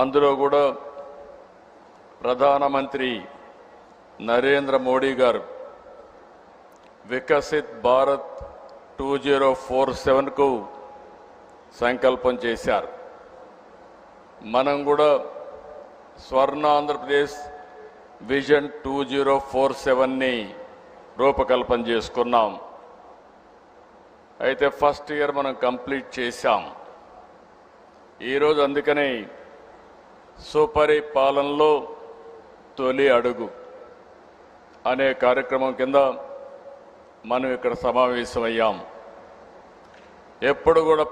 అందులో కూడా ప్రధానమంత్రి నరేంద్ర మోడీ గారు వికసిత్ భారత్ 2047కు సంకల్పం చేశారు. మనం కూడా స్వర్ణ ఆంధ్రప్రదేశ్ విజన్ 2047ని రూపకల్పన చేసుకున్నాం. అయితే ఫస్ట్ ఇయర్ మనం కంప్లీట్ చేశాం. ఈరోజు అందుకనే సుపరిపాలనలో తొలి అడుగు అనే కార్యక్రమం కింద మనం ఇక్కడ సమావేశమయ్యాం. ఎప్పుడు కూడా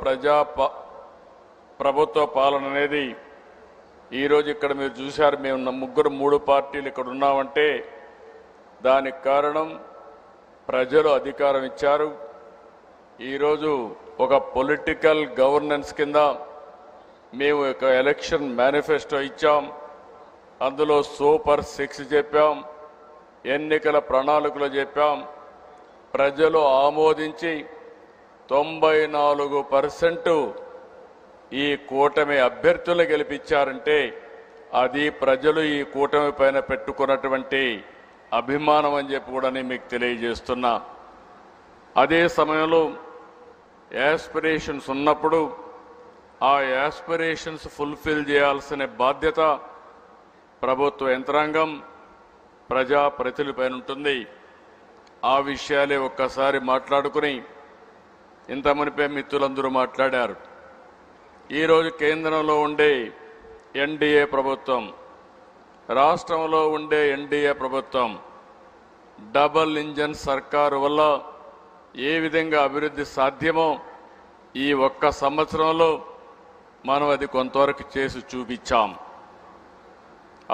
ప్రభుత్వ పాలన అనేది ఈరోజు ఇక్కడ మీరు చూశారు, మేము ముగ్గురు 3 పార్టీలు ఇక్కడ ఉన్నామంటే దానికి కారణం ప్రజలు అధికారం ఇచ్చారు. ఈరోజు ఒక పొలిటికల్ గవర్నెన్స్ కింద మేము ఒక ఎలక్షన్ మేనిఫెస్టో ఇచ్చాం. అందులో సూపర్ 6 చెప్పాం, ఎన్నికల ప్రణాళికలు చెప్పాం. ప్రజలు ఆమోదించి 94% ఈ కూటమి అభ్యర్థులు గెలిపించారంటే అది ప్రజలు ఈ కూటమి పైన పెట్టుకున్నటువంటి అభిమానం అని చెప్పి కూడా నేను మీకు తెలియజేస్తున్నా. అదే సమయంలో యాస్పిరేషన్స్ ఉన్నప్పుడు ఆ యాస్పిరేషన్స్ ఫుల్ఫిల్ చేయాల్సిన బాధ్యత ప్రభుత్వ యంత్రాంగం ప్రజాప్రతినిధులపైన ఉంటుంది. ఆ విషయాలే ఒక్కసారి మాట్లాడుకుని ఇంత మునిపే మిత్రులందరూ మాట్లాడారు. ఈరోజు కేంద్రంలో ఉండే ఎన్డీఏ ప్రభుత్వం, రాష్ట్రంలో ఉండే ఎన్డీఏ ప్రభుత్వం డబుల్ ఇంజన్ సర్కారు వల్ల ఏ విధంగా అభివృద్ధి సాధ్యమో ఈ ఒక్క సంవత్సరంలో మనం అది కొంతవరకు చేసి చూపించాం.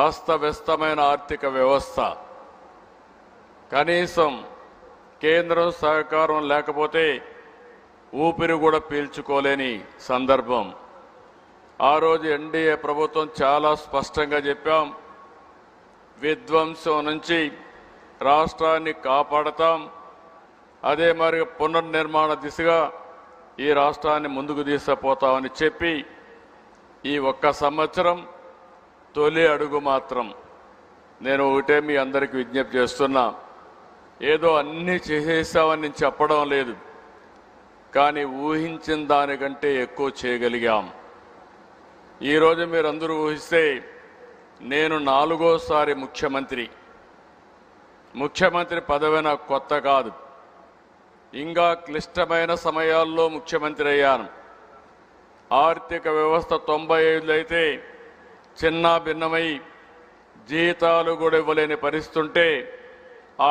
అస్తవ్యస్తమైన ఆర్థిక వ్యవస్థ, కనీసం కేంద్రం సహకారం లేకపోతే ఊపిరి కూడా పీల్చుకోలేని సందర్భం. ఆ రోజు ఎన్డీఏ ప్రభుత్వం చాలా స్పష్టంగా చెప్పాం, విధ్వంసం నుంచి రాష్ట్రాన్ని కాపాడతాం, అదే మరి పునర్నిర్మాణ దిశగా ఈ రాష్ట్రాన్ని ముందుకు తీసుకుపోతామని చెప్పి ఈ ఒక్క సంవత్సరం తొలి అడుగు మాత్రం నేను ఒకటే మీ అందరికీ విజ్ఞప్తి చేస్తున్నా. ఏదో అన్నీ చేసేసామని నేను చెప్పడం లేదు, కానీ ఊహించిన దానికంటే ఎక్కువ చేయగలిగాం. ఈరోజు మీరందరూ ఊహిస్తే నేను 4వసారి ముఖ్యమంత్రి పదవి నాకు కొత్త కాదు. ఇంకా క్లిష్టమైన సమయాల్లో ముఖ్యమంత్రి అయ్యాను. ఆర్థిక వ్యవస్థ 95 అయితే చిన్న భిన్నమై జీతాలు కూడా ఇవ్వలేని పరిస్థితి ఉంటే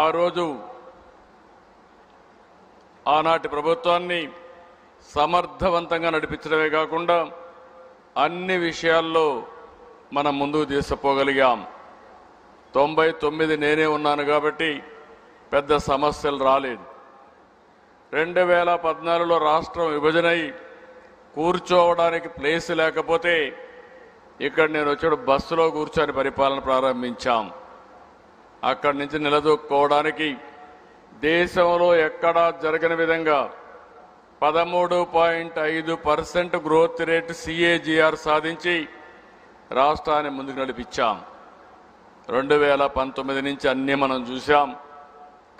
ఆ రోజు ఆనాటి ప్రభుత్వాన్ని సమర్థవంతంగా నడిపించడమే కాకుండా అన్ని విషయాల్లో మనం ముందుకు తీసుకుపోగలిగాం. 99 నేనే ఉన్నాను కాబట్టి పెద్ద సమస్యలు రాలేదు. 2014లో రాష్ట్రం విభజనై కూర్చోవడానికి ప్లేస్ లేకపోతే ఇక్కడ నేను వచ్చాడు బస్సులో కూర్చొని పరిపాలన ప్రారంభించాం. అక్కడి నుంచి నిలదొక్కుకోవడానికి దేశంలో ఎక్కడా జరగని విధంగా 13.5% గ్రోత్ రేట్ CAGR సాధించి రాష్ట్రాన్ని ముందుకు నడిపించాం. 2019 నుంచి అన్నీ మనం చూసాం.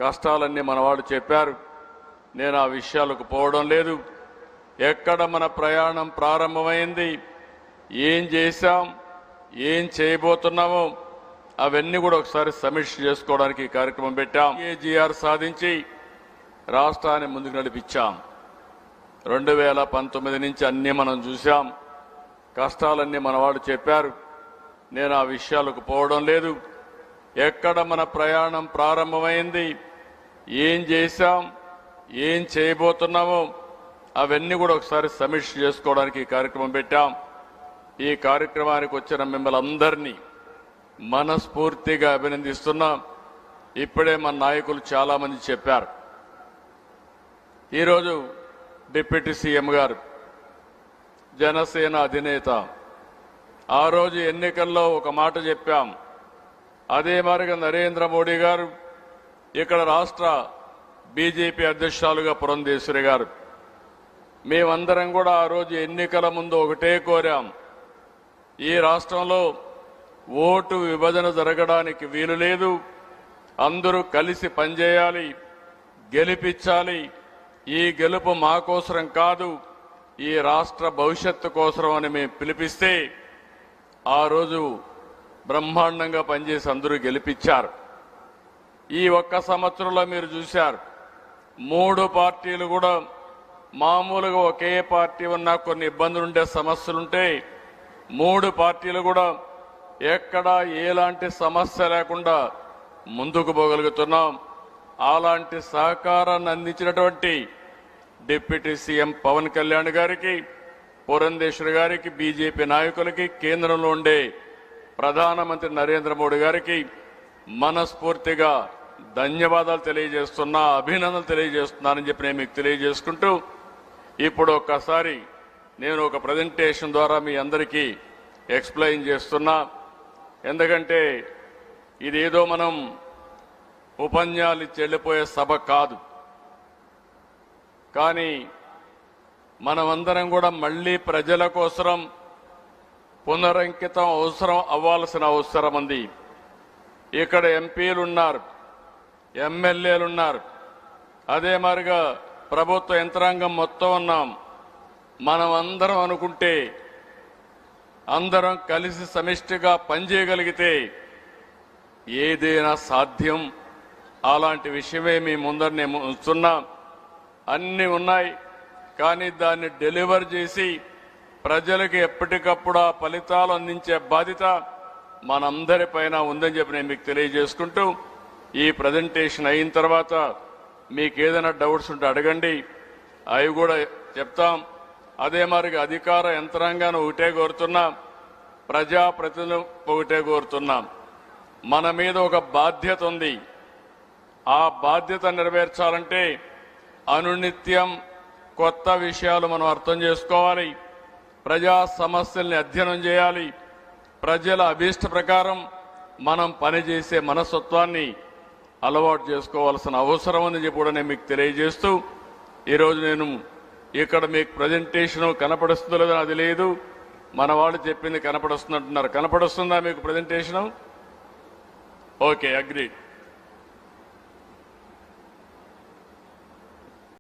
కష్టాలన్నీ మనవాడు చెప్పారు, నేను ఆ విషయాలకు పోవడం లేదు. ఎక్కడ మన ప్రయాణం ప్రారంభమైంది, ఏం చేశాం, ఏం చేయబోతున్నామో అవన్నీ కూడా ఒకసారి సమీక్ష చేసుకోవడానికి ఈ కార్యక్రమం పెట్టాం. CAGR సాధించి రాష్ట్రాన్ని ముందుకు నడిపించాం. 2019 నుంచి అన్నీ మనం చూసాం. కష్టాలన్నీ మనవాడు చెప్పారు, నేను ఆ విషయాలకు పోవడం లేదు. ఎక్కడ మన ప్రయాణం ప్రారంభమైంది, ఏం చేశాం, ఏం చేయబోతున్నామో అవన్నీ కూడా ఒకసారి సమీక్ష చేసుకోవడానికి ఈ కార్యక్రమం పెట్టాం. ఈ కార్యక్రమానికి వచ్చిన మిమ్మల్ని అందరినీ మనస్ఫూర్తిగా అభినందిస్తున్నాం. ఇప్పుడే మన నాయకులు చాలామంది చెప్పారు. ఈరోజు డిప్యూటీ సీఎం గారు, జనసేన అధినేత, ఆ రోజు ఎన్నికల్లో ఒక మాట చెప్పాం. అదే మాదిరిగా నరేంద్ర మోడీ గారు, ఇక్కడ రాష్ట్ర బీజేపీ అధ్యక్షురాలుగా పురంధేశ్వరి గారు, మేమందరం కూడా ఆ రోజు ఎన్నికల ముందు ఒకటే కోరాం, ఈ రాష్ట్రంలో ఓటు విభజన జరగడానికి వీలు లేదు. అందరూ కలిసి పనిచేయాలి, గెలిపించాలి. ఈ గెలుపు మా కోసరం కాదు, ఈ రాష్ట్ర భవిష్యత్తు కోసరం అని మేము పిలిపిస్తే ఆ రోజు బ్రహ్మాండంగా పనిచేసి అందరూ గెలిపించారు. ఈ ఒక్క సంవత్సరంలో మీరు చూశారు, 3 పార్టీలు కూడా మామూలుగా ఒకే పార్టీ ఉన్నా కొన్ని ఇబ్బందులుండే సమస్యలుంటే 3 పార్టీలు కూడా ఎక్కడా ఎలాంటి సమస్య లేకుండా ముందుకు పోగలుగుతున్నాం. అలాంటి సహకారాన్ని అందించినటువంటి డిప్యూటీ సీఎం పవన్ కళ్యాణ్ గారికి, పురంధేశ్వరి గారికి, బీజేపీ నాయకులకి, కేంద్రంలో ఉండే ప్రధానమంత్రి నరేంద్ర మోడీ గారికి మనస్ఫూర్తిగా ధన్యవాదాలు తెలియజేస్తున్నా, అభినందనలు తెలియజేస్తున్నానని చెప్పి నేను మీకు తెలియజేసుకుంటూ, ఇప్పుడు ఒక్కసారి నేను ఒక ప్రజెంటేషన్ ద్వారా మీ అందరికీ ఎక్స్ప్లెయిన్ చేస్తున్నా. ఎందుకంటే ఇదేదో మనం ఉపన్యాసాలు ఇచ్చి వెళ్ళిపోయే సభ కాదు. కానీ మనమందరం కూడా మళ్లీ ప్రజల కోసం పునరంకితం అవ్వాల్సిన అవసరం ఉంది. ఇక్కడ ఎంపీలు ఉన్నారు, ఎమ్మెల్యేలు ఉన్నారు, అదే మాదిరిగా ప్రభుత్వ యంత్రాంగం మొత్తం ఉన్నాం. మనం అందరం అనుకుంటే, అందరం కలిసి సమిష్టిగా పనిచేయగలిగితే ఏదైనా సాధ్యం. అలాంటి విషయమే మీ ముందర నేను ఉంచుతున్నా. అన్నీ ఉన్నాయి, కానీ దాన్ని డెలివర్ చేసి ప్రజలకు ఎప్పటికప్పుడు ఆ ఫలితాలు అందించే బాధ్యత మనందరిపైన ఉందని చెప్పి నేను మీకు తెలియజేసుకుంటూ, ఈ ప్రజెంటేషన్ అయిన తర్వాత మీకు ఏదైనా డౌట్స్ ఉంటే అడగండి, అవి కూడా చెప్తాం. అదే మరి అధికార యంత్రాంగాన్ని ఒకటే కోరుతున్నాం, ప్రజాప్రతినిధులు ఒకటే కోరుతున్నాం. మన మీద ఒక బాధ్యత ఉంది. ఆ బాధ్యత నెరవేర్చాలంటే అనునిత్యం కొత్త విషయాలు మనం అర్థం చేసుకోవాలి, ప్రజా సమస్యల్ని అధ్యయనం చేయాలి, ప్రజల అభీష్ట ప్రకారం మనం పనిచేసే మనస్తత్వాన్ని అలవాటు చేసుకోవాల్సిన అవసరం ఉందని చెప్పి కూడా నేను మీకు తెలియజేస్తూ, ఈరోజు నేను ఇక్కడ మీకు ప్రజెంటేషన్ కనపడుస్తుందో లేదో అది లేదు, మన వాళ్ళు చెప్పింది కనపడుస్తున్నట్టున్నారు. కనపడుస్తుందా మీకు ప్రజెంటేషన్? Okay, agree.